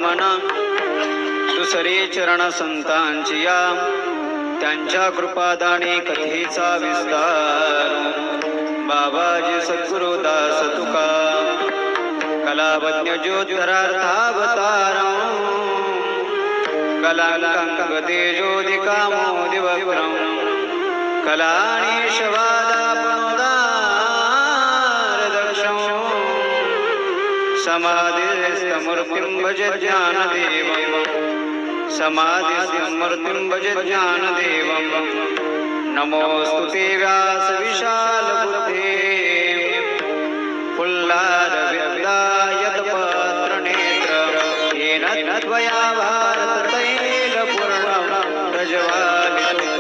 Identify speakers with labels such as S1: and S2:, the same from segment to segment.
S1: आत्मना दुसरे चरण संतांची या त्यांच्या कृपादाने कथेचा विस्तार बाबाजी सद्गुरुदास तुका कलावज्ञ ज्योतिरार्थावतार कलांकांग तेजोदिका मोदिवक्रम कलानीशवादापनोदारदक्षं समाधिस्थमूर्तिं भज ज्ञानदेवं समाधिस्थमूर्तिं भज ज्ञानदेवं नमोस्तुते व्यास विशालबुद्धे फुल्लारविन्दायतपत्रनेत्र येन त्वया भारततैलपूर्णं प्रज्वालितं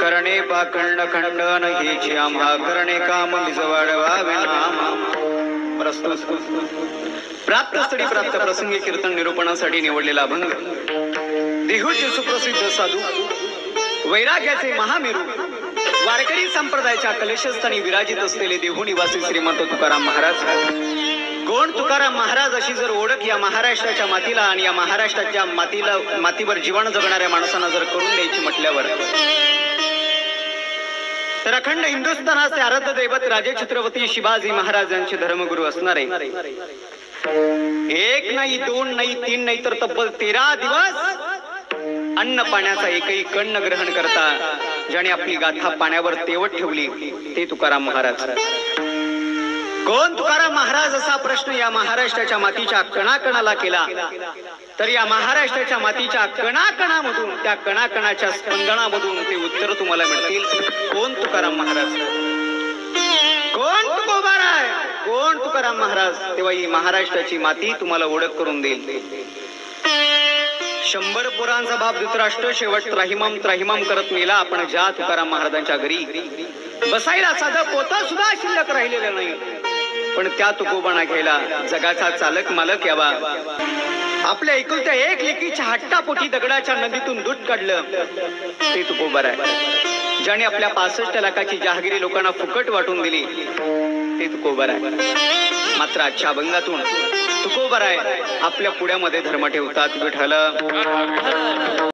S1: करणे पाखंड खंडन हेची आम्हा करणे काम वाढवावे नाम प्रस्तुत प्राप्तस्थळी प्राप्त प्रसंगी कीर्तन निरूपणासाठी निवडलेला अभंग देहूचे सुप्रसिद्ध साधू वैराग्याचे महामेरू वारकरी संप्रदायाच्या कलेशस्थानी विराजित असलेले देहू निवासी श्रीमंत तुकाराम महाराज कोण तुकाराम महाराज अशी जर ओळख या महाराष्ट्राच्या मातीला आणि या महाराष्ट्राच्या मातीवर जीवन जगणाऱ्या माणसांना जर करून द्यायची म्हटल्यावर तर अखंड हिंदुस्थानाचे आराध्य दैवत राजे छत्रपती शिवाजी महाराज यांचे धर्मगुरू असणारे एक नाही दोन नाही तीन नाही तर तब्बल 13 दिवस अन्न पाण्याचा एकही कण न ग्रहण करता ज्याने आपली गाथा पाण्यावर तेवत ठेवली ते तुकाराम महाराज कोण तुकाराम महाराज असा प्रश्न या महाराष्ट्राच्या मातीच्या कणाकणाला केला तर या महाराष्ट्राच्या मातीच्या कणाकणामधून त्या कणाकणाच्या स्पंदनामधून ते उत्तर तुम्हाला मिळतील कोण तुकाराम महाराज कोण तुकोबाराय कोण तुकाराम महाराज तेव्हा ही महाराष्ट्राची माती तुम्हाला ओळख करून देईल 100 पुरांचा बाप धृतराष्ट्र शेवट त्राहिमाम करत मेला आपण ज्या तुकाराम महाराजांच्या घरी बसायला साधं पोतं सुद्धा शिल्लक राहिलेलं नाही पण त्या तुकोबाना घ्यायला जगाचा चालक मालक यावा आपल्या एकुलत्या एक लेकीच्या हट्टापोटी दगडाच्या नदीतून दूध काढलं ते तुकोबार आहे ज्याने आपल्या 65 लाखाची जहागिरी लोकांना फुकट वाटून दिली ते तुकोबार आहे मात्र आजच्या अभंगातून तुकोबार आहे आपल्या पुढ्यामध्ये धर्म ठेवतात विठ्ठल